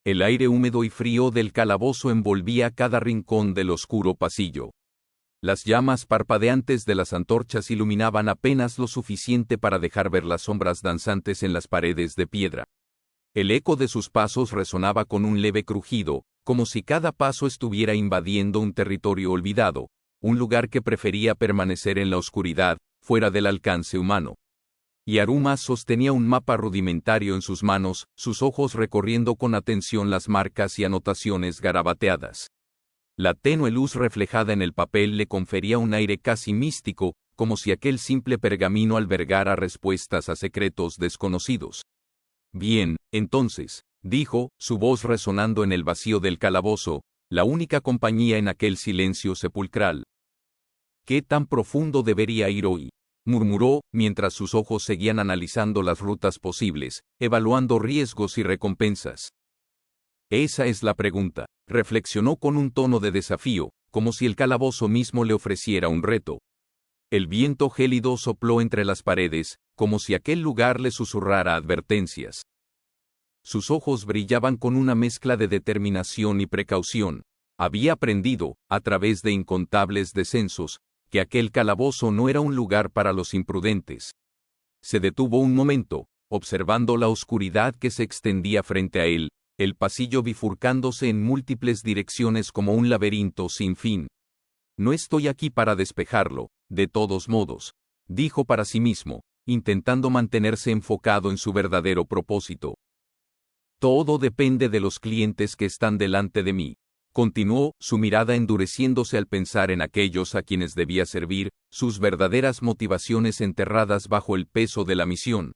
El aire húmedo y frío del calabozo envolvía cada rincón del oscuro pasillo. Las llamas parpadeantes de las antorchas iluminaban apenas lo suficiente para dejar ver las sombras danzantes en las paredes de piedra. El eco de sus pasos resonaba con un leve crujido, como si cada paso estuviera invadiendo un territorio olvidado, un lugar que prefería permanecer en la oscuridad, fuera del alcance humano. Y Aruma sostenía un mapa rudimentario en sus manos, sus ojos recorriendo con atención las marcas y anotaciones garabateadas. La tenue luz reflejada en el papel le confería un aire casi místico, como si aquel simple pergamino albergara respuestas a secretos desconocidos. Bien, entonces, dijo, su voz resonando en el vacío del calabozo, la única compañía en aquel silencio sepulcral. ¿Qué tan profundo debería ir hoy?, murmuró, mientras sus ojos seguían analizando las rutas posibles, evaluando riesgos y recompensas. Esa es la pregunta, reflexionó con un tono de desafío, como si el calabozo mismo le ofreciera un reto. El viento gélido sopló entre las paredes, como si aquel lugar le susurrara advertencias. Sus ojos brillaban con una mezcla de determinación y precaución. Había aprendido, a través de incontables descensos, que aquel calabozo no era un lugar para los imprudentes. Se detuvo un momento, observando la oscuridad que se extendía frente a él, el pasillo bifurcándose en múltiples direcciones como un laberinto sin fin. No estoy aquí para despejarlo, de todos modos, dijo para sí mismo, intentando mantenerse enfocado en su verdadero propósito. Todo depende de los clientes que están delante de mí. Continuó, su mirada endureciéndose al pensar en aquellos a quienes debía servir, sus verdaderas motivaciones enterradas bajo el peso de la misión.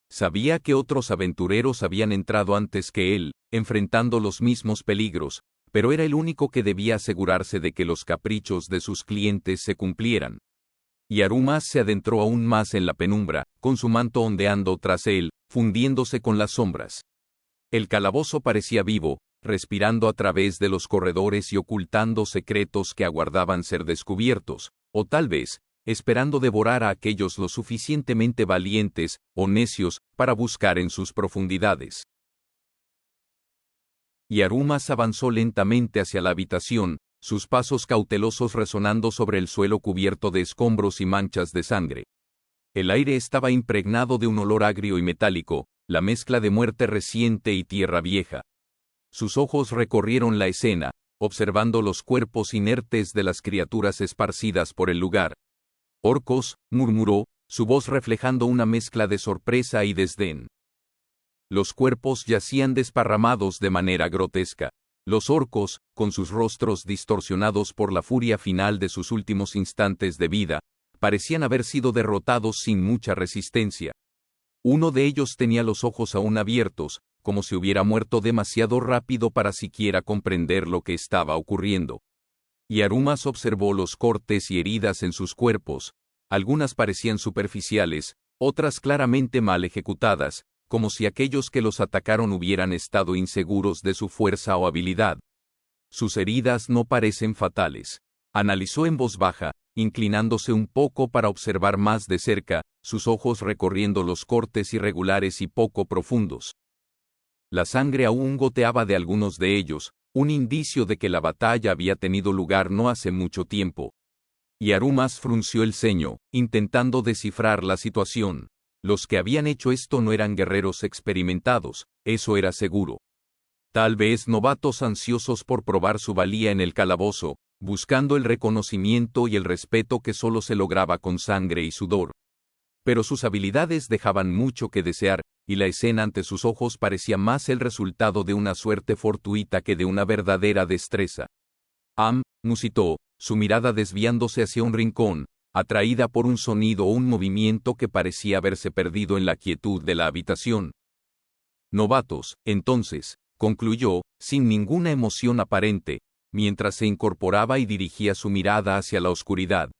Sabía que otros aventureros habían entrado antes que él, enfrentando los mismos peligros, pero era el único que debía asegurarse de que los caprichos de sus clientes se cumplieran. Y Aruma se adentró aún más en la penumbra, con su manto ondeando tras él, fundiéndose con las sombras. El calabozo parecía vivo, respirando a través de los corredores y ocultando secretos que aguardaban ser descubiertos, o tal vez, esperando devorar a aquellos lo suficientemente valientes o necios para buscar en sus profundidades. Y Aruma avanzó lentamente hacia la habitación, sus pasos cautelosos resonando sobre el suelo cubierto de escombros y manchas de sangre. El aire estaba impregnado de un olor agrio y metálico, la mezcla de muerte reciente y tierra vieja. Sus ojos recorrieron la escena, observando los cuerpos inertes de las criaturas esparcidas por el lugar. «Orcos», murmuró, su voz reflejando una mezcla de sorpresa y desdén. Los cuerpos yacían desparramados de manera grotesca. Los orcos, con sus rostros distorsionados por la furia final de sus últimos instantes de vida, parecían haber sido derrotados sin mucha resistencia. Uno de ellos tenía los ojos aún abiertos, como si hubiera muerto demasiado rápido para siquiera comprender lo que estaba ocurriendo. Y Aruma observó los cortes y heridas en sus cuerpos. Algunas parecían superficiales, otras claramente mal ejecutadas, como si aquellos que los atacaron hubieran estado inseguros de su fuerza o habilidad. Sus heridas no parecen fatales, analizó en voz baja, inclinándose un poco para observar más de cerca, sus ojos recorriendo los cortes irregulares y poco profundos. La sangre aún goteaba de algunos de ellos, un indicio de que la batalla había tenido lugar no hace mucho tiempo. Y Aruma frunció el ceño, intentando descifrar la situación. Los que habían hecho esto no eran guerreros experimentados, eso era seguro. Tal vez novatos ansiosos por probar su valía en el calabozo, buscando el reconocimiento y el respeto que solo se lograba con sangre y sudor. Pero sus habilidades dejaban mucho que desear, y la escena ante sus ojos parecía más el resultado de una suerte fortuita que de una verdadera destreza. Musitó, su mirada desviándose hacia un rincón, atraída por un sonido o un movimiento que parecía haberse perdido en la quietud de la habitación. Novatos, entonces, concluyó, sin ninguna emoción aparente, mientras se incorporaba y dirigía su mirada hacia la oscuridad.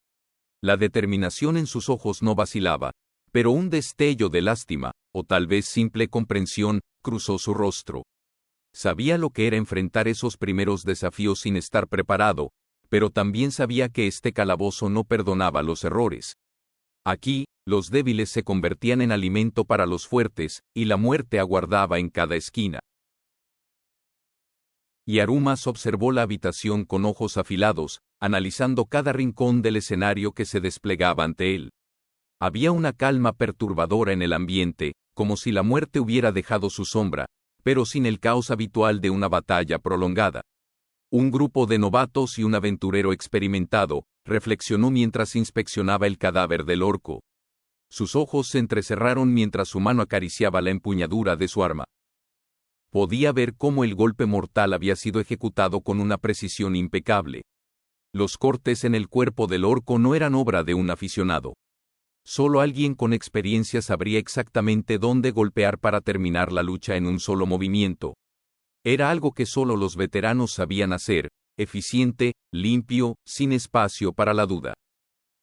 La determinación en sus ojos no vacilaba, pero un destello de lástima, o tal vez simple comprensión, cruzó su rostro. Sabía lo que era enfrentar esos primeros desafíos sin estar preparado, pero también sabía que este calabozo no perdonaba los errores. Aquí, los débiles se convertían en alimento para los fuertes, y la muerte aguardaba en cada esquina. y Arumas observó la habitación con ojos afilados, analizando cada rincón del escenario que se desplegaba ante él. Había una calma perturbadora en el ambiente, como si la muerte hubiera dejado su sombra, pero sin el caos habitual de una batalla prolongada. Un grupo de novatos y un aventurero experimentado, reflexionó mientras inspeccionaba el cadáver del orco. Sus ojos se entrecerraron mientras su mano acariciaba la empuñadura de su arma. Podía ver cómo el golpe mortal había sido ejecutado con una precisión impecable. Los cortes en el cuerpo del orco no eran obra de un aficionado. Solo alguien con experiencia sabría exactamente dónde golpear para terminar la lucha en un solo movimiento. Era algo que solo los veteranos sabían hacer, eficiente, limpio, sin espacio para la duda.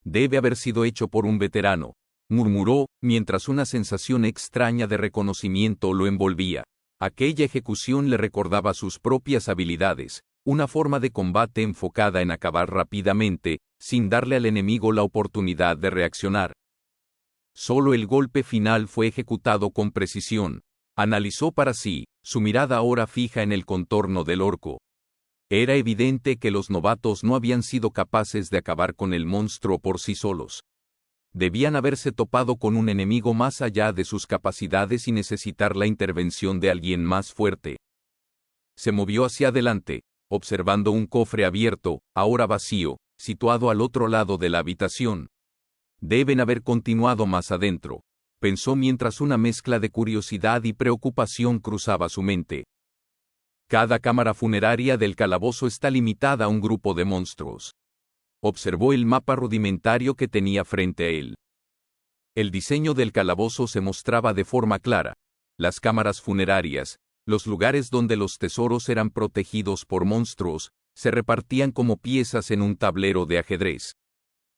Debe haber sido hecho por un veterano, murmuró, mientras una sensación extraña de reconocimiento lo envolvía. Aquella ejecución le recordaba sus propias habilidades, una forma de combate enfocada en acabar rápidamente, sin darle al enemigo la oportunidad de reaccionar. Solo el golpe final fue ejecutado con precisión. Analizó para sí, su mirada ahora fija en el contorno del orco. Era evidente que los novatos no habían sido capaces de acabar con el monstruo por sí solos. Debían haberse topado con un enemigo más allá de sus capacidades y necesitar la intervención de alguien más fuerte. Se movió hacia adelante, observando un cofre abierto, ahora vacío, situado al otro lado de la habitación. Deben haber continuado más adentro, pensó mientras una mezcla de curiosidad y preocupación cruzaba su mente. Cada cámara funeraria del calabozo está limitada a un grupo de monstruos. Observó el mapa rudimentario que tenía frente a él. El diseño del calabozo se mostraba de forma clara. Las cámaras funerarias, los lugares donde los tesoros eran protegidos por monstruos, se repartían como piezas en un tablero de ajedrez.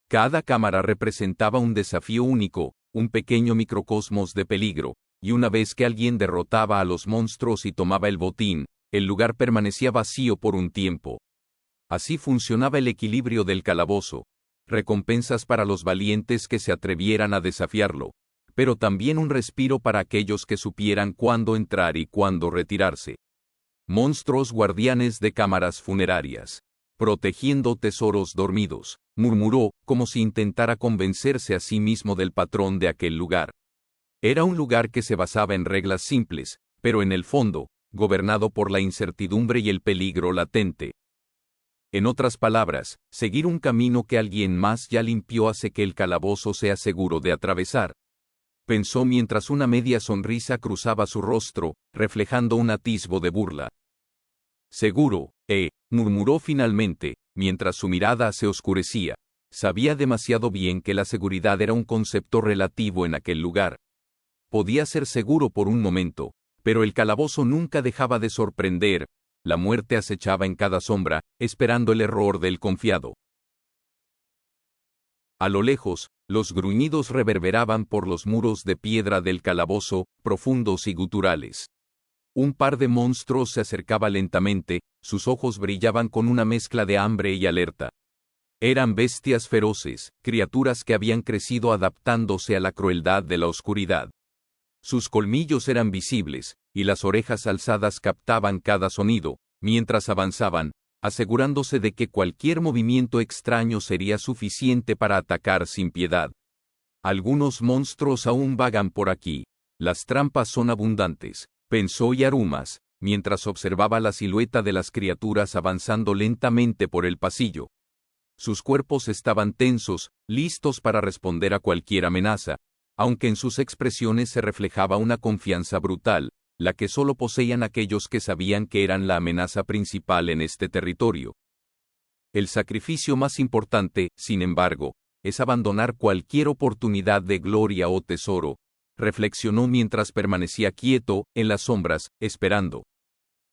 Cada cámara representaba un desafío único, un pequeño microcosmos de peligro, y una vez que alguien derrotaba a los monstruos y tomaba el botín, el lugar permanecía vacío por un tiempo. Así funcionaba el equilibrio del calabozo. Recompensas para los valientes que se atrevieran a desafiarlo, pero también un respiro para aquellos que supieran cuándo entrar y cuándo retirarse. Monstruos guardianes de cámaras funerarias. Protegiendo tesoros dormidos, murmuró, como si intentara convencerse a sí mismo del patrón de aquel lugar. Era un lugar que se basaba en reglas simples, pero en el fondo, gobernado por la incertidumbre y el peligro latente. En otras palabras, seguir un camino que alguien más ya limpió hace que el calabozo sea seguro de atravesar. Pensó mientras una media sonrisa cruzaba su rostro, reflejando un atisbo de burla. Seguro, murmuró finalmente, mientras su mirada se oscurecía. Sabía demasiado bien que la seguridad era un concepto relativo en aquel lugar. Podía ser seguro por un momento, pero el calabozo nunca dejaba de sorprender. La muerte acechaba en cada sombra, esperando el error del confiado. A lo lejos, los gruñidos reverberaban por los muros de piedra del calabozo, profundos y guturales. Un par de monstruos se acercaba lentamente, sus ojos brillaban con una mezcla de hambre y alerta. Eran bestias feroces, criaturas que habían crecido adaptándose a la crueldad de la oscuridad. Sus colmillos eran visibles, y las orejas alzadas captaban cada sonido, mientras avanzaban, asegurándose de que cualquier movimiento extraño sería suficiente para atacar sin piedad. Algunos monstruos aún vagan por aquí. Las trampas son abundantes, pensó Yarumas, mientras observaba la silueta de las criaturas avanzando lentamente por el pasillo. Sus cuerpos estaban tensos, listos para responder a cualquier amenaza, aunque en sus expresiones se reflejaba una confianza brutal, la que solo poseían aquellos que sabían que eran la amenaza principal en este territorio. El sacrificio más importante, sin embargo, es abandonar cualquier oportunidad de gloria o tesoro, reflexionó mientras permanecía quieto, en las sombras, esperando.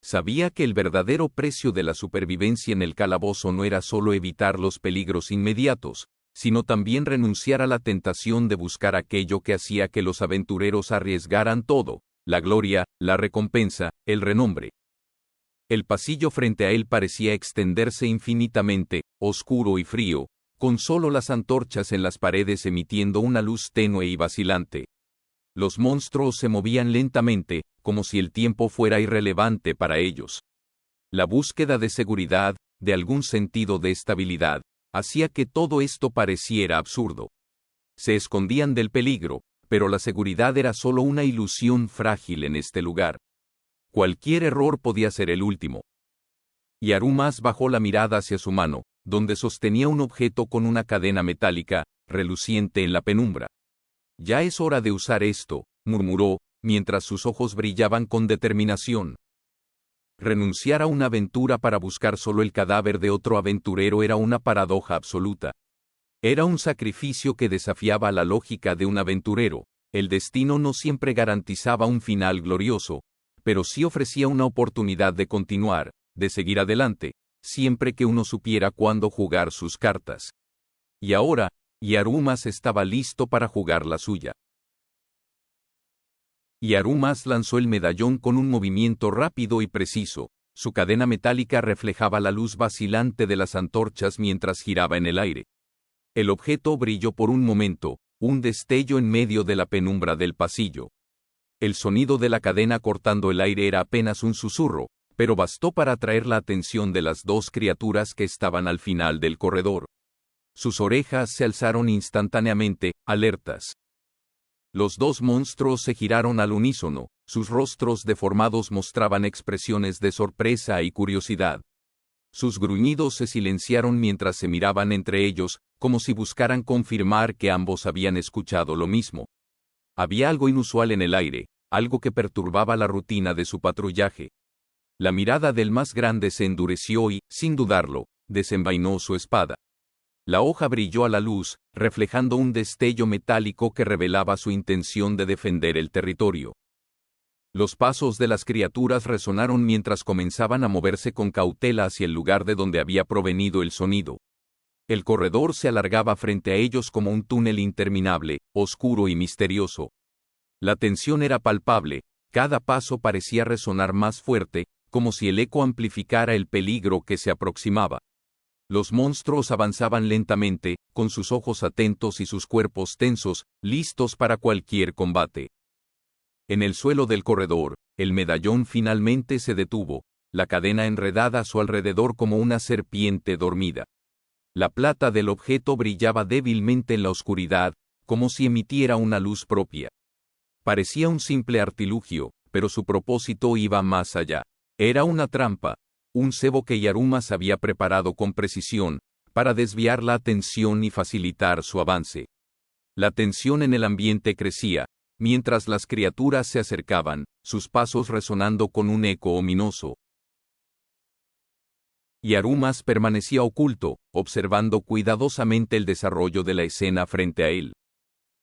Sabía que el verdadero precio de la supervivencia en el calabozo no era solo evitar los peligros inmediatos, sino también renunciar a la tentación de buscar aquello que hacía que los aventureros arriesgaran todo, la gloria, la recompensa, el renombre. El pasillo frente a él parecía extenderse infinitamente, oscuro y frío, con solo las antorchas en las paredes emitiendo una luz tenue y vacilante. Los monstruos se movían lentamente, como si el tiempo fuera irrelevante para ellos. La búsqueda de seguridad, de algún sentido de estabilidad, hacía que todo esto pareciera absurdo. Se escondían del peligro, pero la seguridad era solo una ilusión frágil en este lugar. Cualquier error podía ser el último. Y Arumas bajó la mirada hacia su mano, donde sostenía un objeto con una cadena metálica, reluciente en la penumbra. «Ya es hora de usar esto», murmuró, mientras sus ojos brillaban con determinación. Renunciar a una aventura para buscar solo el cadáver de otro aventurero era una paradoja absoluta. Era un sacrificio que desafiaba la lógica de un aventurero. El destino no siempre garantizaba un final glorioso, pero sí ofrecía una oportunidad de continuar, de seguir adelante, siempre que uno supiera cuándo jugar sus cartas. Y ahora, Arumas estaba listo para jugar la suya. Arumas lanzó el medallón con un movimiento rápido y preciso. Su cadena metálica reflejaba la luz vacilante de las antorchas mientras giraba en el aire. El objeto brilló por un momento, un destello en medio de la penumbra del pasillo. El sonido de la cadena cortando el aire era apenas un susurro, pero bastó para atraer la atención de las dos criaturas que estaban al final del corredor. Sus orejas se alzaron instantáneamente, alertas. Los dos monstruos se giraron al unísono, sus rostros deformados mostraban expresiones de sorpresa y curiosidad. Sus gruñidos se silenciaron mientras se miraban entre ellos, como si buscaran confirmar que ambos habían escuchado lo mismo. Había algo inusual en el aire, algo que perturbaba la rutina de su patrullaje. La mirada del más grande se endureció y, sin dudarlo, desenvainó su espada. La hoja brilló a la luz, reflejando un destello metálico que revelaba su intención de defender el territorio. Los pasos de las criaturas resonaron mientras comenzaban a moverse con cautela hacia el lugar de donde había provenido el sonido. El corredor se alargaba frente a ellos como un túnel interminable, oscuro y misterioso. La tensión era palpable, cada paso parecía resonar más fuerte, como si el eco amplificara el peligro que se aproximaba. Los monstruos avanzaban lentamente, con sus ojos atentos y sus cuerpos tensos, listos para cualquier combate. En el suelo del corredor, el medallón finalmente se detuvo, la cadena enredada a su alrededor como una serpiente dormida. La plata del objeto brillaba débilmente en la oscuridad, como si emitiera una luz propia. Parecía un simple artilugio, pero su propósito iba más allá. Era una trampa, un cebo que Arumas había preparado con precisión, para desviar la atención y facilitar su avance. La tensión en el ambiente crecía, mientras las criaturas se acercaban, sus pasos resonando con un eco ominoso. Arumas permanecía oculto, observando cuidadosamente el desarrollo de la escena frente a él.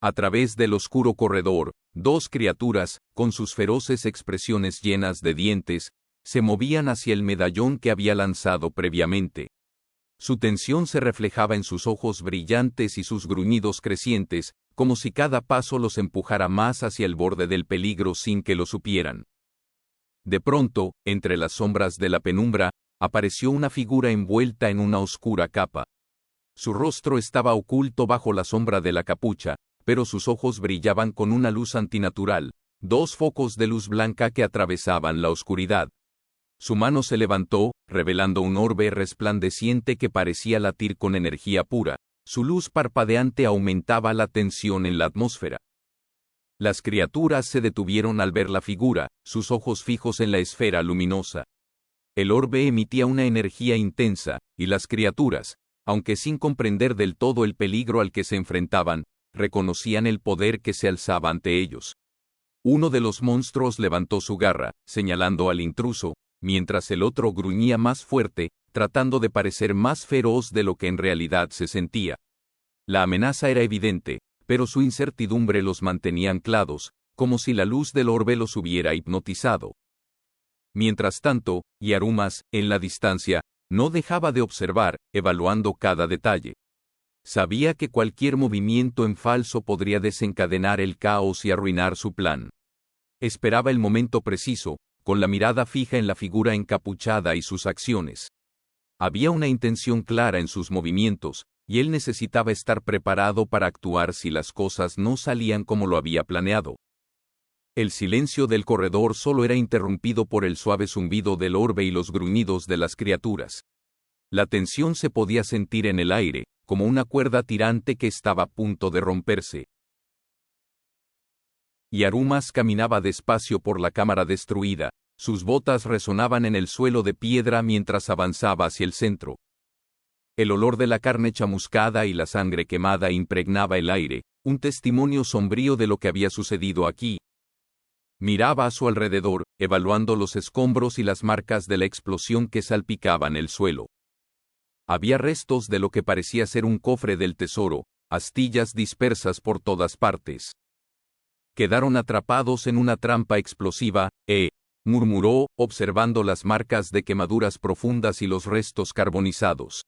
A través del oscuro corredor, dos criaturas, con sus feroces expresiones llenas de dientes, se movían hacia el medallón que había lanzado previamente. Su tensión se reflejaba en sus ojos brillantes y sus gruñidos crecientes, como si cada paso los empujara más hacia el borde del peligro sin que lo supieran. De pronto, entre las sombras de la penumbra, apareció una figura envuelta en una oscura capa. Su rostro estaba oculto bajo la sombra de la capucha, pero sus ojos brillaban con una luz antinatural, dos focos de luz blanca que atravesaban la oscuridad. Su mano se levantó, revelando un orbe resplandeciente que parecía latir con energía pura. Su luz parpadeante aumentaba la tensión en la atmósfera. Las criaturas se detuvieron al ver la figura, sus ojos fijos en la esfera luminosa. El orbe emitía una energía intensa, y las criaturas, aunque sin comprender del todo el peligro al que se enfrentaban, reconocían el poder que se alzaba ante ellos. Uno de los monstruos levantó su garra, señalando al intruso, mientras el otro gruñía más fuerte, tratando de parecer más feroz de lo que en realidad se sentía. La amenaza era evidente, pero su incertidumbre los mantenía anclados, como si la luz del orbe los hubiera hipnotizado. Mientras tanto, Arumas, en la distancia, no dejaba de observar, evaluando cada detalle. Sabía que cualquier movimiento en falso podría desencadenar el caos y arruinar su plan. Esperaba el momento preciso, con la mirada fija en la figura encapuchada y sus acciones. Había una intención clara en sus movimientos, y él necesitaba estar preparado para actuar si las cosas no salían como lo había planeado. El silencio del corredor solo era interrumpido por el suave zumbido del orbe y los gruñidos de las criaturas. La tensión se podía sentir en el aire, como una cuerda tirante que estaba a punto de romperse. Y Arumas caminaba despacio por la cámara destruida, sus botas resonaban en el suelo de piedra mientras avanzaba hacia el centro. El olor de la carne chamuscada y la sangre quemada impregnaba el aire, un testimonio sombrío de lo que había sucedido aquí. Miraba a su alrededor, evaluando los escombros y las marcas de la explosión que salpicaban el suelo. Había restos de lo que parecía ser un cofre del tesoro, astillas dispersas por todas partes. Quedaron atrapados en una trampa explosiva, murmuró, observando las marcas de quemaduras profundas y los restos carbonizados.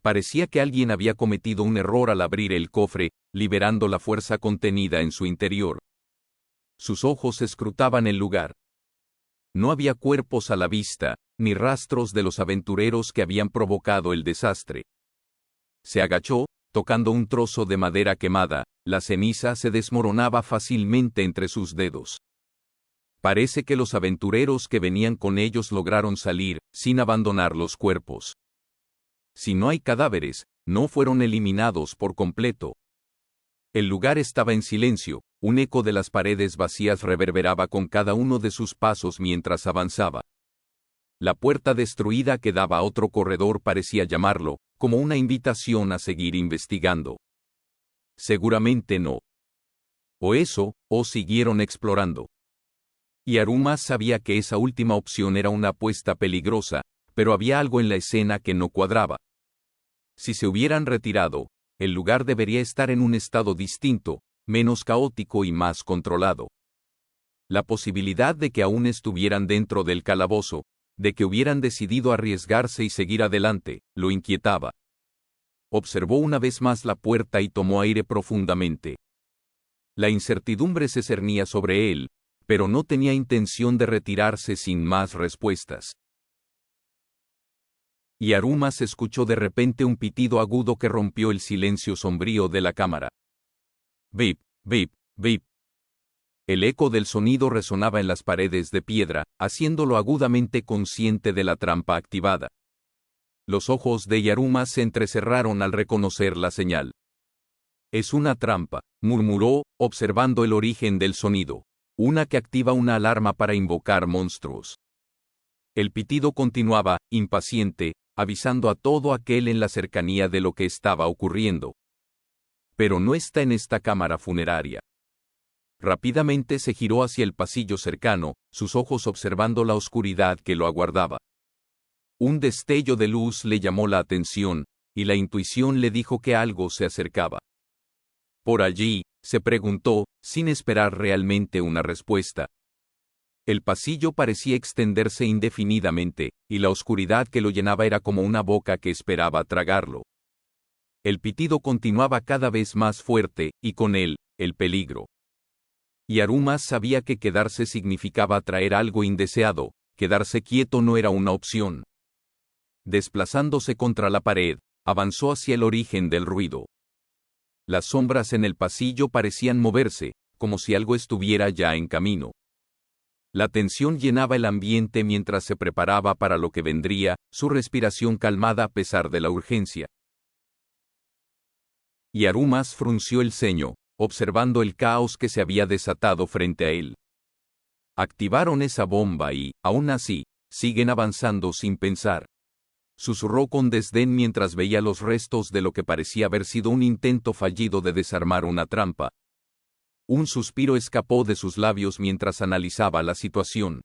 Parecía que alguien había cometido un error al abrir el cofre, liberando la fuerza contenida en su interior. Sus ojos escrutaban el lugar. No había cuerpos a la vista, ni rastros de los aventureros que habían provocado el desastre. Se agachó, tocando un trozo de madera quemada, la ceniza se desmoronaba fácilmente entre sus dedos. Parece que los aventureros que venían con ellos lograron salir, sin abandonar los cuerpos. Si no hay cadáveres, no fueron eliminados por completo. El lugar estaba en silencio, un eco de las paredes vacías reverberaba con cada uno de sus pasos mientras avanzaba. La puerta destruida que daba a otro corredor parecía llamarlo, como una invitación a seguir investigando. Seguramente no. O siguieron explorando. Y Arumas sabía que esa última opción era una apuesta peligrosa, pero había algo en la escena que no cuadraba. Si se hubieran retirado, el lugar debería estar en un estado distinto, menos caótico y más controlado. La posibilidad de que aún estuvieran dentro del calabozo, de que hubieran decidido arriesgarse y seguir adelante, lo inquietaba. Observó una vez más la puerta y tomó aire profundamente. La incertidumbre se cernía sobre él, pero no tenía intención de retirarse sin más respuestas. Y Arumas escuchó de repente un pitido agudo que rompió el silencio sombrío de la cámara. Vip, vip, vip. El eco del sonido resonaba en las paredes de piedra, haciéndolo agudamente consciente de la trampa activada. Los ojos de Arumas se entrecerraron al reconocer la señal. Es una trampa, murmuró, observando el origen del sonido. Una que activa una alarma para invocar monstruos. El pitido continuaba, impaciente, avisando a todo aquel en la cercanía de lo que estaba ocurriendo. Pero no está en esta cámara funeraria. Rápidamente se giró hacia el pasillo cercano, sus ojos observando la oscuridad que lo aguardaba. Un destello de luz le llamó la atención, y la intuición le dijo que algo se acercaba. Por allí, se preguntó, sin esperar realmente una respuesta. El pasillo parecía extenderse indefinidamente, y la oscuridad que lo llenaba era como una boca que esperaba tragarlo. El pitido continuaba cada vez más fuerte, y con él, el peligro. Y Arumas sabía que quedarse significaba atraer algo indeseado, quedarse quieto no era una opción. Desplazándose contra la pared, avanzó hacia el origen del ruido. Las sombras en el pasillo parecían moverse, como si algo estuviera ya en camino. La tensión llenaba el ambiente mientras se preparaba para lo que vendría, su respiración calmada a pesar de la urgencia. Y Arumas frunció el ceño, observando el caos que se había desatado frente a él. Activaron esa bomba y, aún así, siguen avanzando sin pensar. Susurró con desdén mientras veía los restos de lo que parecía haber sido un intento fallido de desarmar una trampa. Un suspiro escapó de sus labios mientras analizaba la situación.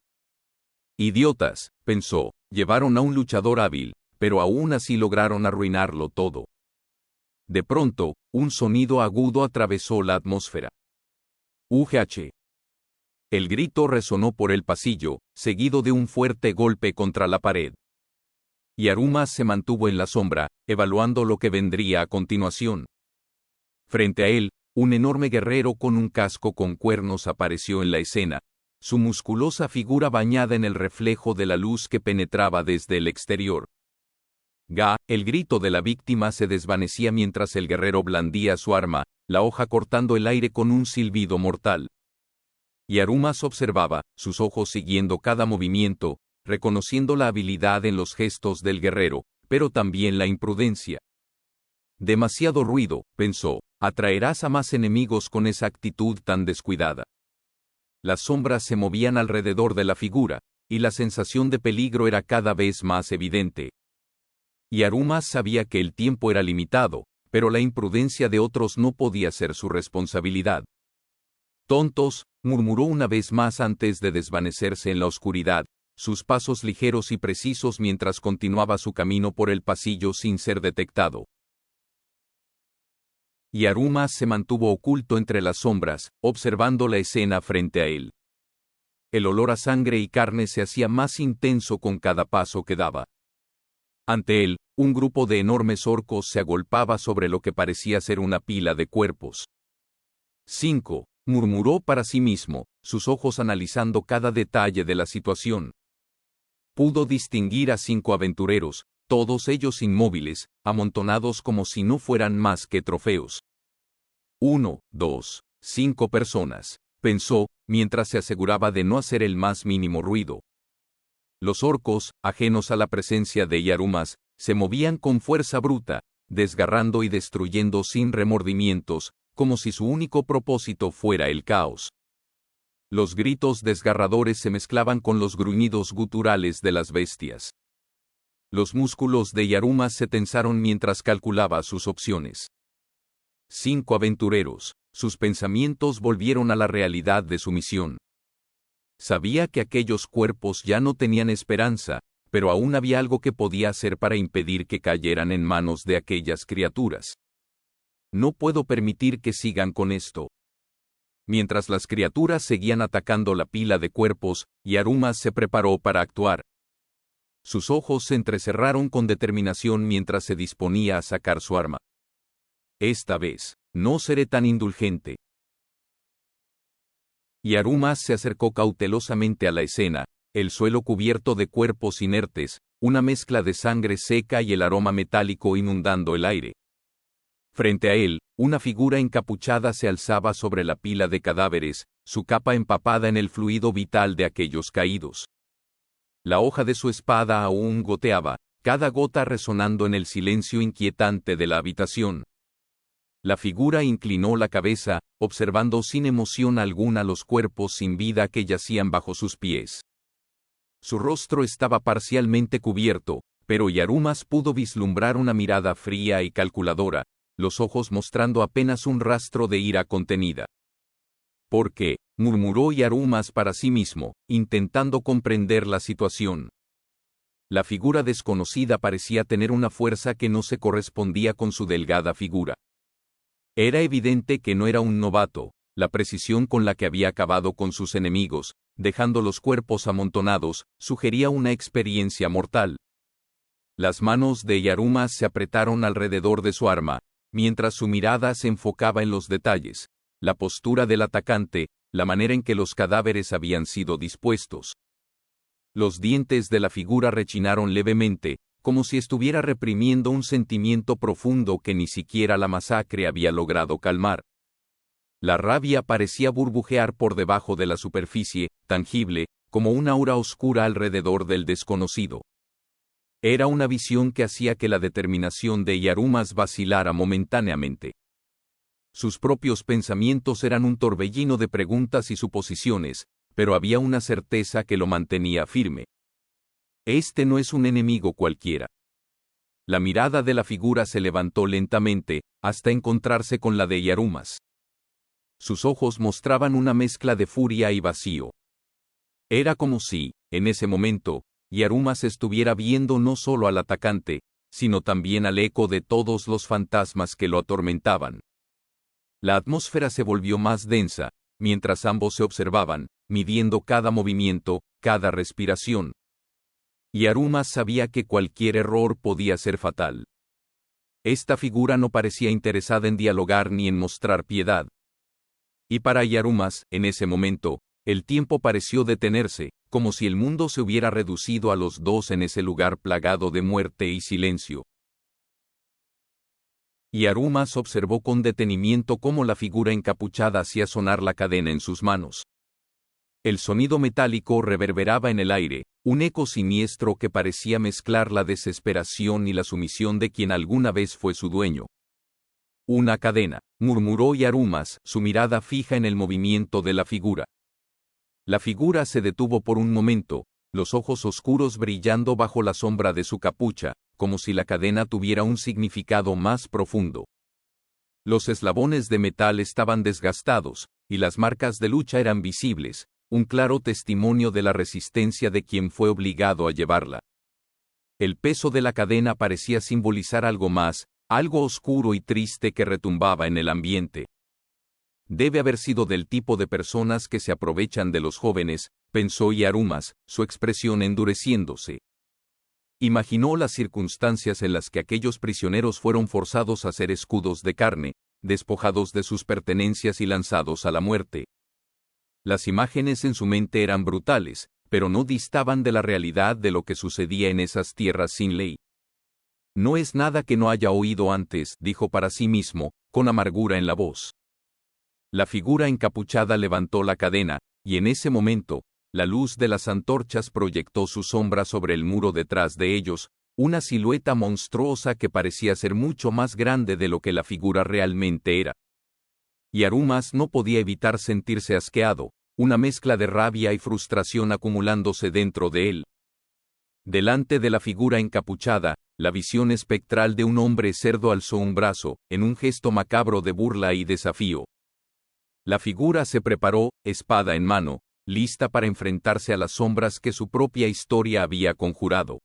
Idiotas, pensó, llevaron a un luchador hábil, pero aún así lograron arruinarlo todo. De pronto, un sonido agudo atravesó la atmósfera. UGH. El grito resonó por el pasillo, seguido de un fuerte golpe contra la pared. Y Arumas se mantuvo en la sombra, evaluando lo que vendría a continuación. Frente a él, un enorme guerrero con un casco con cuernos apareció en la escena, su musculosa figura bañada en el reflejo de la luz que penetraba desde el exterior. El grito de la víctima se desvanecía mientras el guerrero blandía su arma, la hoja cortando el aire con un silbido mortal. Yarumas observaba, sus ojos siguiendo cada movimiento, reconociendo la habilidad en los gestos del guerrero, pero también la imprudencia. Demasiado ruido, pensó, atraerás a más enemigos con esa actitud tan descuidada. Las sombras se movían alrededor de la figura, y la sensación de peligro era cada vez más evidente. Yarumas sabía que el tiempo era limitado, pero la imprudencia de otros no podía ser su responsabilidad. Tontos, murmuró una vez más antes de desvanecerse en la oscuridad, sus pasos ligeros y precisos mientras continuaba su camino por el pasillo sin ser detectado. Yarumas se mantuvo oculto entre las sombras, observando la escena frente a él. El olor a sangre y carne se hacía más intenso con cada paso que daba. Ante él, un grupo de enormes orcos se agolpaba sobre lo que parecía ser una pila de cuerpos. 5, murmuró para sí mismo, sus ojos analizando cada detalle de la situación. Pudo distinguir a 5 aventureros, todos ellos inmóviles, amontonados como si no fueran más que trofeos. 1, 2, 5 personas, pensó, mientras se aseguraba de no hacer el más mínimo ruido. Los orcos, ajenos a la presencia de Yarumas, se movían con fuerza bruta, desgarrando y destruyendo sin remordimientos, como si su único propósito fuera el caos. Los gritos desgarradores se mezclaban con los gruñidos guturales de las bestias. Los músculos de Yarumas se tensaron mientras calculaba sus opciones. 5 aventureros, sus pensamientos volvieron a la realidad de su misión. Sabía que aquellos cuerpos ya no tenían esperanza, pero aún había algo que podía hacer para impedir que cayeran en manos de aquellas criaturas. No puedo permitir que sigan con esto. Mientras las criaturas seguían atacando la pila de cuerpos, Yarumas se preparó para actuar. Sus ojos se entrecerraron con determinación mientras se disponía a sacar su arma. Esta vez, no seré tan indulgente. Yarumas se acercó cautelosamente a la escena, el suelo cubierto de cuerpos inertes, una mezcla de sangre seca y el aroma metálico inundando el aire. Frente a él, una figura encapuchada se alzaba sobre la pila de cadáveres, su capa empapada en el fluido vital de aquellos caídos. La hoja de su espada aún goteaba, cada gota resonando en el silencio inquietante de la habitación. La figura inclinó la cabeza, observando sin emoción alguna los cuerpos sin vida que yacían bajo sus pies. Su rostro estaba parcialmente cubierto, pero Yarumas pudo vislumbrar una mirada fría y calculadora, los ojos mostrando apenas un rastro de ira contenida. ¿Por qué?, murmuró Yarumas para sí mismo, intentando comprender la situación. La figura desconocida parecía tener una fuerza que no se correspondía con su delgada figura. Era evidente que no era un novato, la precisión con la que había acabado con sus enemigos, dejando los cuerpos amontonados, sugería una experiencia mortal. Las manos de Yarumas se apretaron alrededor de su arma, mientras su mirada se enfocaba en los detalles, la postura del atacante, la manera en que los cadáveres habían sido dispuestos. Los dientes de la figura rechinaron levemente, como si estuviera reprimiendo un sentimiento profundo que ni siquiera la masacre había logrado calmar. La rabia parecía burbujear por debajo de la superficie, tangible, como una aura oscura alrededor del desconocido. Era una visión que hacía que la determinación de Yarumas vacilara momentáneamente. Sus propios pensamientos eran un torbellino de preguntas y suposiciones, pero había una certeza que lo mantenía firme. Este no es un enemigo cualquiera. La mirada de la figura se levantó lentamente, hasta encontrarse con la de Yarumas. Sus ojos mostraban una mezcla de furia y vacío. Era como si, en ese momento, Yarumas estuviera viendo no solo al atacante, sino también al eco de todos los fantasmas que lo atormentaban. La atmósfera se volvió más densa, mientras ambos se observaban, midiendo cada movimiento, cada respiración. Yarumas sabía que cualquier error podía ser fatal. Esta figura no parecía interesada en dialogar ni en mostrar piedad. Y para Yarumas, en ese momento, el tiempo pareció detenerse, como si el mundo se hubiera reducido a los dos en ese lugar plagado de muerte y silencio. Yarumas observó con detenimiento cómo la figura encapuchada hacía sonar la cadena en sus manos. El sonido metálico reverberaba en el aire, un eco siniestro que parecía mezclar la desesperación y la sumisión de quien alguna vez fue su dueño. Una cadena, murmuró Yarumas, su mirada fija en el movimiento de la figura. La figura se detuvo por un momento, los ojos oscuros brillando bajo la sombra de su capucha, como si la cadena tuviera un significado más profundo. Los eslabones de metal estaban desgastados, y las marcas de lucha eran visibles, un claro testimonio de la resistencia de quien fue obligado a llevarla. El peso de la cadena parecía simbolizar algo más, algo oscuro y triste que retumbaba en el ambiente. Debe haber sido del tipo de personas que se aprovechan de los jóvenes, pensó Yarumas, su expresión endureciéndose. Imaginó las circunstancias en las que aquellos prisioneros fueron forzados a ser escudos de carne, despojados de sus pertenencias y lanzados a la muerte. Las imágenes en su mente eran brutales, pero no distaban de la realidad de lo que sucedía en esas tierras sin ley. No es nada que no haya oído antes, dijo para sí mismo, con amargura en la voz. La figura encapuchada levantó la cadena, y en ese momento, la luz de las antorchas proyectó su sombra sobre el muro detrás de ellos, una silueta monstruosa que parecía ser mucho más grande de lo que la figura realmente era. Yarumas no podía evitar sentirse asqueado, una mezcla de rabia y frustración acumulándose dentro de él. Delante de la figura encapuchada, la visión espectral de un hombre cerdo alzó un brazo, en un gesto macabro de burla y desafío. La figura se preparó, espada en mano, lista para enfrentarse a las sombras que su propia historia había conjurado.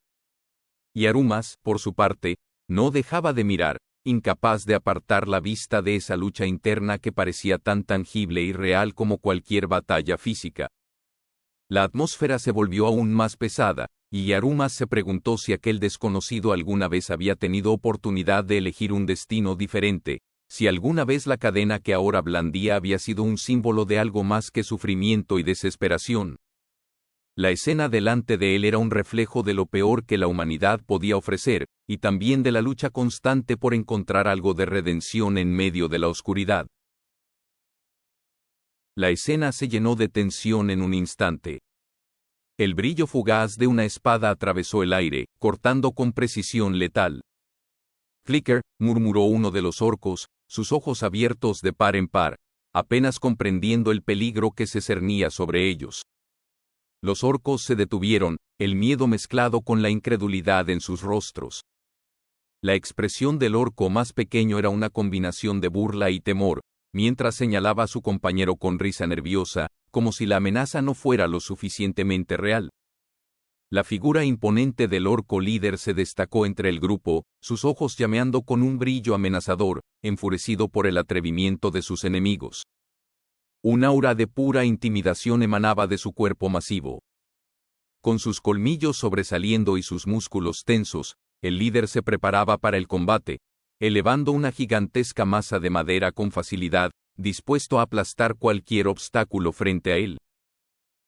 Yarumas, por su parte, no dejaba de mirar, incapaz de apartar la vista de esa lucha interna que parecía tan tangible y real como cualquier batalla física. La atmósfera se volvió aún más pesada, y Yarumas se preguntó si aquel desconocido alguna vez había tenido oportunidad de elegir un destino diferente, si alguna vez la cadena que ahora blandía había sido un símbolo de algo más que sufrimiento y desesperación. La escena delante de él era un reflejo de lo peor que la humanidad podía ofrecer, y también de la lucha constante por encontrar algo de redención en medio de la oscuridad. La escena se llenó de tensión en un instante. El brillo fugaz de una espada atravesó el aire, cortando con precisión letal. Flicker, murmuró uno de los orcos, sus ojos abiertos de par en par, apenas comprendiendo el peligro que se cernía sobre ellos. Los orcos se detuvieron, el miedo mezclado con la incredulidad en sus rostros. La expresión del orco más pequeño era una combinación de burla y temor, mientras señalaba a su compañero con risa nerviosa, como si la amenaza no fuera lo suficientemente real. La figura imponente del orco líder se destacó entre el grupo, sus ojos llameando con un brillo amenazador, enfurecido por el atrevimiento de sus enemigos. Un aura de pura intimidación emanaba de su cuerpo masivo. Con sus colmillos sobresaliendo y sus músculos tensos, el líder se preparaba para el combate, elevando una gigantesca masa de madera con facilidad, dispuesto a aplastar cualquier obstáculo frente a él.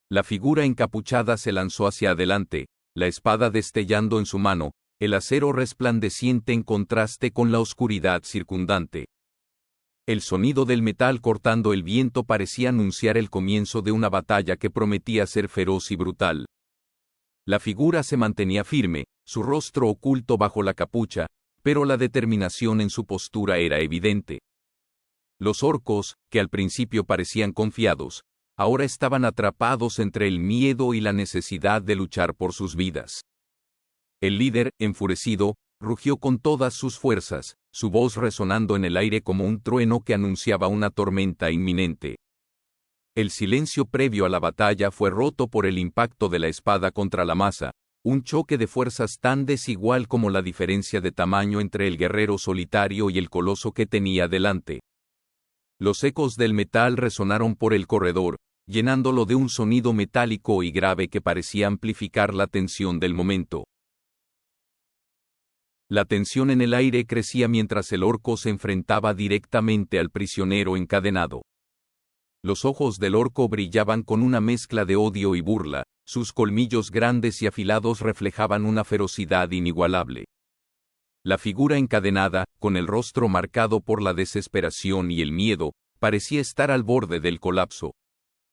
La figura encapuchada se lanzó hacia adelante, la espada destellando en su mano, el acero resplandeciente en contraste con la oscuridad circundante. El sonido del metal cortando el viento parecía anunciar el comienzo de una batalla que prometía ser feroz y brutal. La figura se mantenía firme, su rostro oculto bajo la capucha, pero la determinación en su postura era evidente. Los orcos, que al principio parecían confiados, ahora estaban atrapados entre el miedo y la necesidad de luchar por sus vidas. El líder, enfurecido, rugió con todas sus fuerzas, su voz resonando en el aire como un trueno que anunciaba una tormenta inminente. El silencio previo a la batalla fue roto por el impacto de la espada contra la masa, un choque de fuerzas tan desigual como la diferencia de tamaño entre el guerrero solitario y el coloso que tenía delante. Los ecos del metal resonaron por el corredor, llenándolo de un sonido metálico y grave que parecía amplificar la tensión del momento. La tensión en el aire crecía mientras el orco se enfrentaba directamente al prisionero encadenado. Los ojos del orco brillaban con una mezcla de odio y burla, sus colmillos grandes y afilados reflejaban una ferocidad inigualable. La figura encadenada, con el rostro marcado por la desesperación y el miedo, parecía estar al borde del colapso.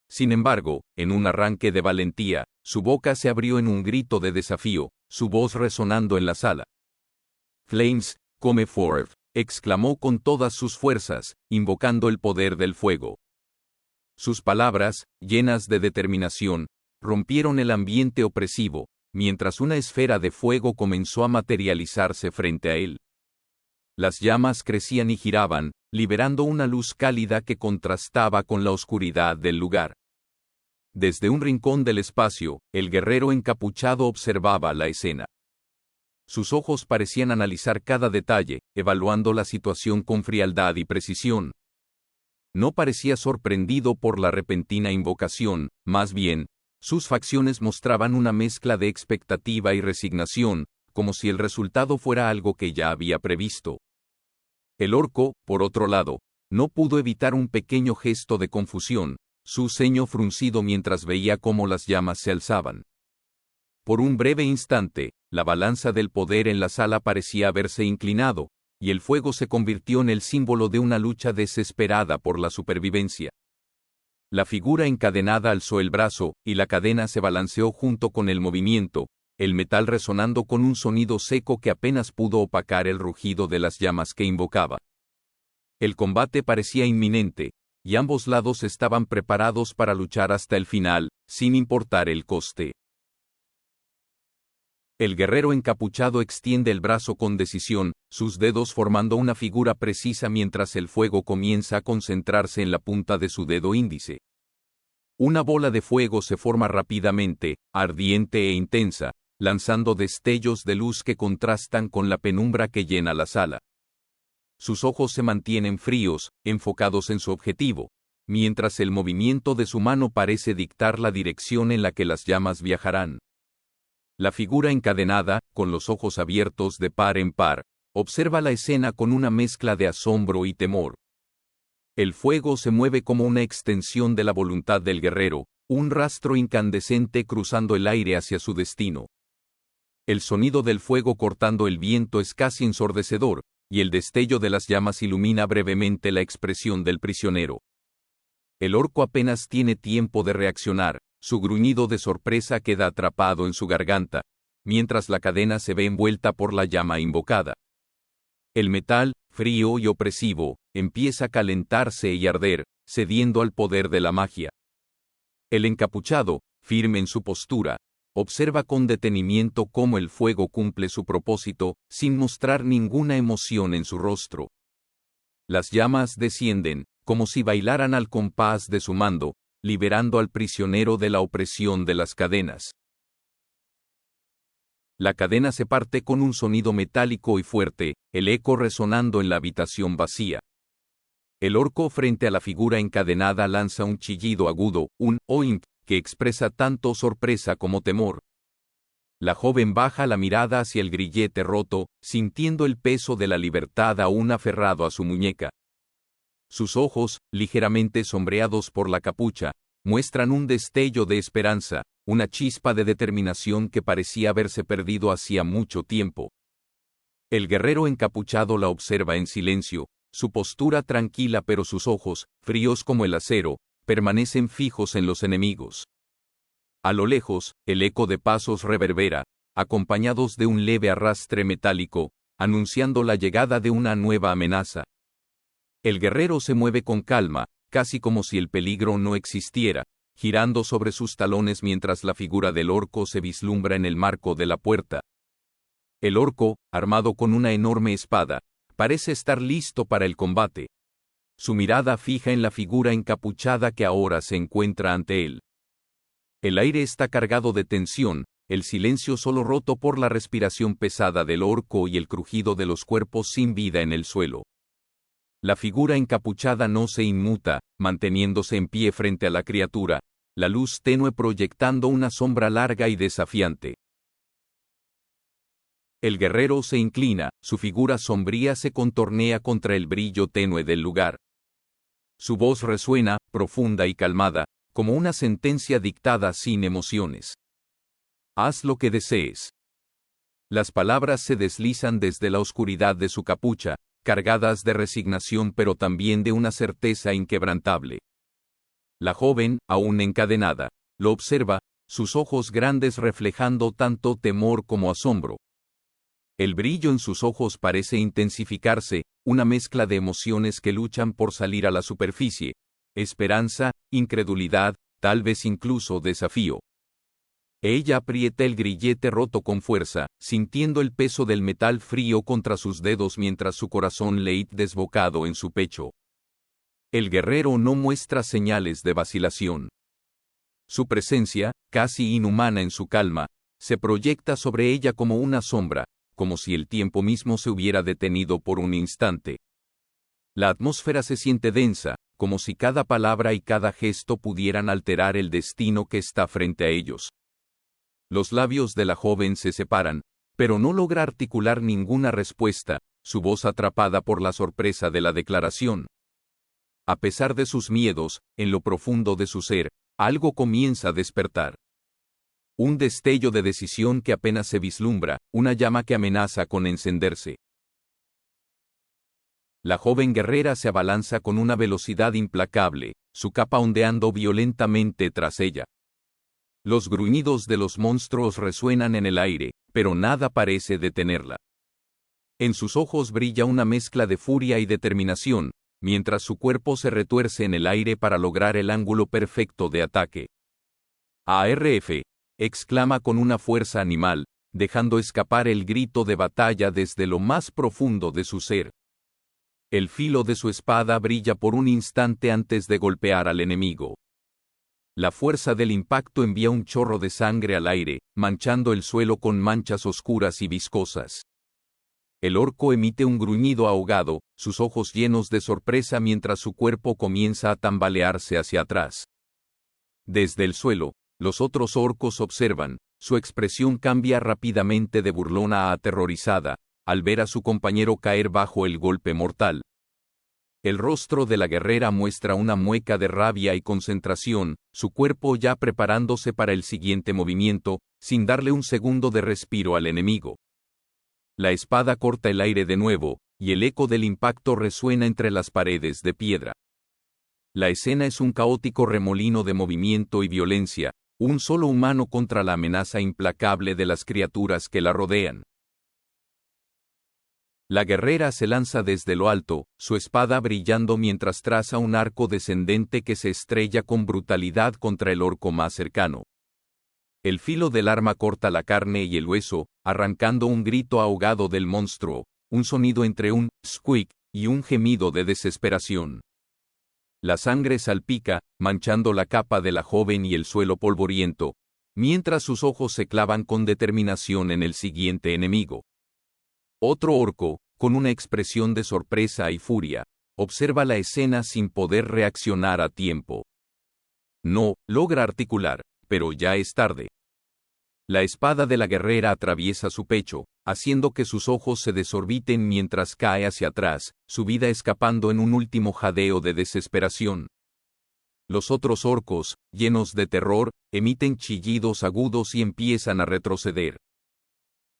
Sin embargo, en un arranque de valentía, su boca se abrió en un grito de desafío, su voz resonando en la sala. «Flames, come forth», exclamó con todas sus fuerzas, invocando el poder del fuego. Sus palabras, llenas de determinación, rompieron el ambiente opresivo, mientras una esfera de fuego comenzó a materializarse frente a él. Las llamas crecían y giraban, liberando una luz cálida que contrastaba con la oscuridad del lugar. Desde un rincón del espacio, el guerrero encapuchado observaba la escena. Sus ojos parecían analizar cada detalle, evaluando la situación con frialdad y precisión. No parecía sorprendido por la repentina invocación, más bien, sus facciones mostraban una mezcla de expectativa y resignación, como si el resultado fuera algo que ya había previsto. El orco, por otro lado, no pudo evitar un pequeño gesto de confusión, su ceño fruncido mientras veía cómo las llamas se alzaban. Por un breve instante, la balanza del poder en la sala parecía haberse inclinado, y el fuego se convirtió en el símbolo de una lucha desesperada por la supervivencia. La figura encadenada alzó el brazo, y la cadena se balanceó junto con el movimiento, el metal resonando con un sonido seco que apenas pudo opacar el rugido de las llamas que invocaba. El combate parecía inminente, y ambos lados estaban preparados para luchar hasta el final, sin importar el coste. El guerrero encapuchado extiende el brazo con decisión, sus dedos formando una figura precisa mientras el fuego comienza a concentrarse en la punta de su dedo índice. Una bola de fuego se forma rápidamente, ardiente e intensa, lanzando destellos de luz que contrastan con la penumbra que llena la sala. Sus ojos se mantienen fríos, enfocados en su objetivo, mientras el movimiento de su mano parece dictar la dirección en la que las llamas viajarán. La figura encadenada, con los ojos abiertos de par en par, observa la escena con una mezcla de asombro y temor. El fuego se mueve como una extensión de la voluntad del guerrero, un rastro incandescente cruzando el aire hacia su destino. El sonido del fuego cortando el viento es casi ensordecedor, y el destello de las llamas ilumina brevemente la expresión del prisionero. El orco apenas tiene tiempo de reaccionar. Su gruñido de sorpresa queda atrapado en su garganta, mientras la cadena se ve envuelta por la llama invocada. El metal, frío y opresivo, empieza a calentarse y arder, cediendo al poder de la magia. El encapuchado, firme en su postura, observa con detenimiento cómo el fuego cumple su propósito, sin mostrar ninguna emoción en su rostro. Las llamas descienden, como si bailaran al compás de su mando, liberando al prisionero de la opresión de las cadenas. La cadena se parte con un sonido metálico y fuerte, el eco resonando en la habitación vacía. El orco frente a la figura encadenada lanza un chillido agudo, un oink, que expresa tanto sorpresa como temor. La joven baja la mirada hacia el grillete roto, sintiendo el peso de la libertad aún aferrado a su muñeca. Sus ojos, ligeramente sombreados por la capucha, muestran un destello de esperanza, una chispa de determinación que parecía haberse perdido hacía mucho tiempo. El guerrero encapuchado la observa en silencio, su postura tranquila pero sus ojos, fríos como el acero, permanecen fijos en los enemigos. A lo lejos, el eco de pasos reverbera, acompañados de un leve arrastre metálico, anunciando la llegada de una nueva amenaza. El guerrero se mueve con calma, casi como si el peligro no existiera, girando sobre sus talones mientras la figura del orco se vislumbra en el marco de la puerta. El orco, armado con una enorme espada, parece estar listo para el combate. Su mirada fija en la figura encapuchada que ahora se encuentra ante él. El aire está cargado de tensión, el silencio solo roto por la respiración pesada del orco y el crujido de los cuerpos sin vida en el suelo. La figura encapuchada no se inmuta, manteniéndose en pie frente a la criatura, la luz tenue proyectando una sombra larga y desafiante. El guerrero se inclina, su figura sombría se contornea contra el brillo tenue del lugar. Su voz resuena, profunda y calmada, como una sentencia dictada sin emociones. Haz lo que desees. Las palabras se deslizan desde la oscuridad de su capucha, cargadas de resignación pero también de una certeza inquebrantable. La joven, aún encadenada, lo observa, sus ojos grandes reflejando tanto temor como asombro. El brillo en sus ojos parece intensificarse, una mezcla de emociones que luchan por salir a la superficie: esperanza, incredulidad, tal vez incluso desafío. Ella aprieta el grillete roto con fuerza, sintiendo el peso del metal frío contra sus dedos mientras su corazón late desbocado en su pecho. El guerrero no muestra señales de vacilación. Su presencia, casi inhumana en su calma, se proyecta sobre ella como una sombra, como si el tiempo mismo se hubiera detenido por un instante. La atmósfera se siente densa, como si cada palabra y cada gesto pudieran alterar el destino que está frente a ellos. Los labios de la joven se separan, pero no logra articular ninguna respuesta, su voz atrapada por la sorpresa de la declaración. A pesar de sus miedos, en lo profundo de su ser, algo comienza a despertar. Un destello de decisión que apenas se vislumbra, una llama que amenaza con encenderse. La joven guerrera se abalanza con una velocidad implacable, su capa ondeando violentamente tras ella. Los gruñidos de los monstruos resuenan en el aire, pero nada parece detenerla. En sus ojos brilla una mezcla de furia y determinación, mientras su cuerpo se retuerce en el aire para lograr el ángulo perfecto de ataque. ARF, exclama con una fuerza animal, dejando escapar el grito de batalla desde lo más profundo de su ser. El filo de su espada brilla por un instante antes de golpear al enemigo. La fuerza del impacto envía un chorro de sangre al aire, manchando el suelo con manchas oscuras y viscosas. El orco emite un gruñido ahogado, sus ojos llenos de sorpresa mientras su cuerpo comienza a tambalearse hacia atrás. Desde el suelo, los otros orcos observan, su expresión cambia rápidamente de burlona a aterrorizada, al ver a su compañero caer bajo el golpe mortal. El rostro de la guerrera muestra una mueca de rabia y concentración, su cuerpo ya preparándose para el siguiente movimiento, sin darle un segundo de respiro al enemigo. La espada corta el aire de nuevo, y el eco del impacto resuena entre las paredes de piedra. La escena es un caótico remolino de movimiento y violencia, un solo humano contra la amenaza implacable de las criaturas que la rodean. La guerrera se lanza desde lo alto, su espada brillando mientras traza un arco descendente que se estrella con brutalidad contra el orco más cercano. El filo del arma corta la carne y el hueso, arrancando un grito ahogado del monstruo, un sonido entre un squeak y un gemido de desesperación. La sangre salpica, manchando la capa de la joven y el suelo polvoriento, mientras sus ojos se clavan con determinación en el siguiente enemigo. Otro orco, con una expresión de sorpresa y furia, observa la escena sin poder reaccionar a tiempo. No logra articular, pero ya es tarde. La espada de la guerrera atraviesa su pecho, haciendo que sus ojos se desorbiten mientras cae hacia atrás, su vida escapando en un último jadeo de desesperación. Los otros orcos, llenos de terror, emiten chillidos agudos y empiezan a retroceder.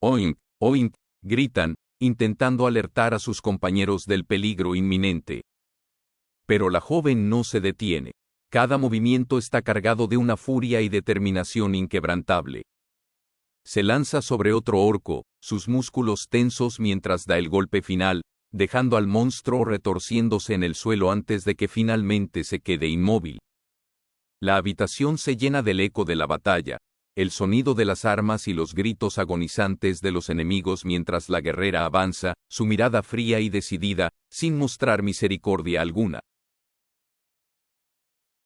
Oink, oink, gritan, intentando alertar a sus compañeros del peligro inminente. Pero la joven no se detiene. Cada movimiento está cargado de una furia y determinación inquebrantable. Se lanza sobre otro orco, sus músculos tensos mientras da el golpe final, dejando al monstruo retorciéndose en el suelo antes de que finalmente se quede inmóvil. La habitación se llena del eco de la batalla, el sonido de las armas y los gritos agonizantes de los enemigos mientras la guerrera avanza, su mirada fría y decidida, sin mostrar misericordia alguna.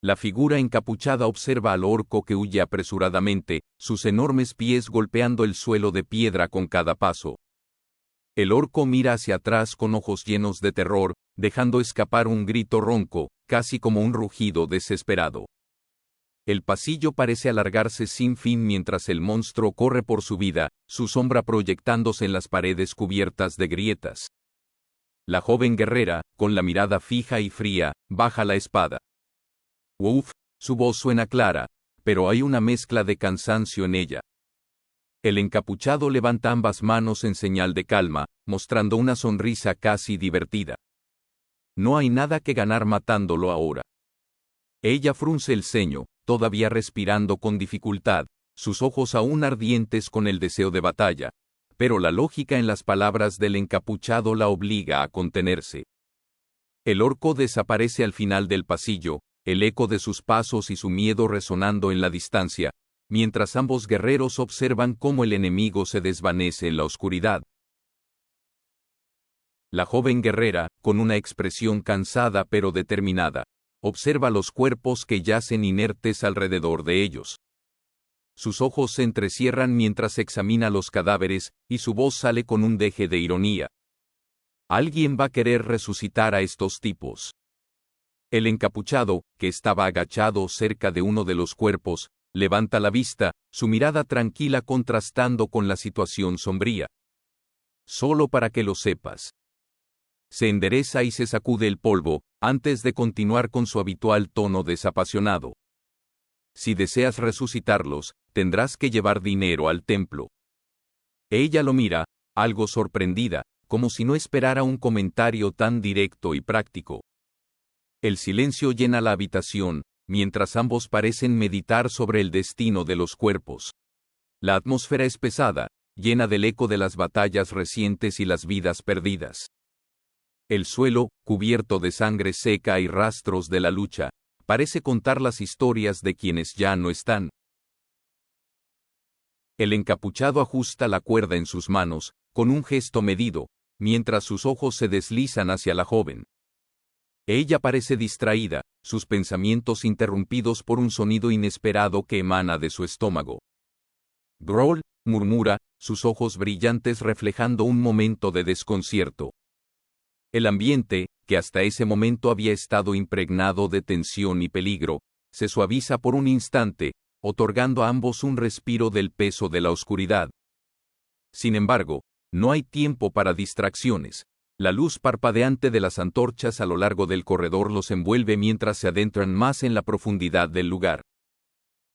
La figura encapuchada observa al orco que huye apresuradamente, sus enormes pies golpeando el suelo de piedra con cada paso. El orco mira hacia atrás con ojos llenos de terror, dejando escapar un grito ronco, casi como un rugido desesperado. El pasillo parece alargarse sin fin mientras el monstruo corre por su vida, su sombra proyectándose en las paredes cubiertas de grietas. La joven guerrera, con la mirada fija y fría, baja la espada. Uf, su voz suena clara, pero hay una mezcla de cansancio en ella. El encapuchado levanta ambas manos en señal de calma, mostrando una sonrisa casi divertida. No hay nada que ganar matándolo ahora. Ella frunce el ceño, todavía respirando con dificultad, sus ojos aún ardientes con el deseo de batalla, pero la lógica en las palabras del encapuchado la obliga a contenerse. El orco desaparece al final del pasillo, el eco de sus pasos y su miedo resonando en la distancia, mientras ambos guerreros observan cómo el enemigo se desvanece en la oscuridad. La joven guerrera, con una expresión cansada pero determinada, observa los cuerpos que yacen inertes alrededor de ellos. Sus ojos se entrecierran mientras examina los cadáveres, y su voz sale con un deje de ironía. Alguien va a querer resucitar a estos tipos. El encapuchado, que estaba agachado cerca de uno de los cuerpos, levanta la vista, su mirada tranquila contrastando con la situación sombría. Solo para que lo sepas. Se endereza y se sacude el polvo, antes de continuar con su habitual tono desapasionado. Si deseas resucitarlos, tendrás que llevar dinero al templo. Ella lo mira, algo sorprendida, como si no esperara un comentario tan directo y práctico. El silencio llena la habitación, mientras ambos parecen meditar sobre el destino de los cuerpos. La atmósfera es pesada, llena del eco de las batallas recientes y las vidas perdidas. El suelo, cubierto de sangre seca y rastros de la lucha, parece contar las historias de quienes ya no están. El encapuchado ajusta la cuerda en sus manos, con un gesto medido, mientras sus ojos se deslizan hacia la joven. Ella parece distraída, sus pensamientos interrumpidos por un sonido inesperado que emana de su estómago. Groll, murmura, sus ojos brillantes reflejando un momento de desconcierto. El ambiente, que hasta ese momento había estado impregnado de tensión y peligro, se suaviza por un instante, otorgando a ambos un respiro del peso de la oscuridad. Sin embargo, no hay tiempo para distracciones. La luz parpadeante de las antorchas a lo largo del corredor los envuelve mientras se adentran más en la profundidad del lugar.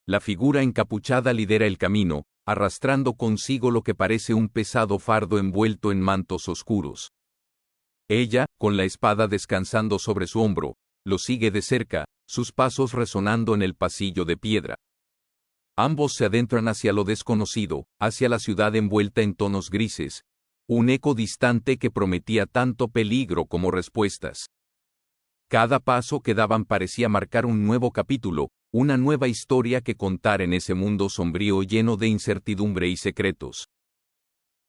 La figura encapuchada lidera el camino, arrastrando consigo lo que parece un pesado fardo envuelto en mantos oscuros. Ella, con la espada descansando sobre su hombro, lo sigue de cerca, sus pasos resonando en el pasillo de piedra. Ambos se adentran hacia lo desconocido, hacia la ciudad envuelta en tonos grises, un eco distante que prometía tanto peligro como respuestas. Cada paso que daban parecía marcar un nuevo capítulo, una nueva historia que contar en ese mundo sombrío lleno de incertidumbre y secretos.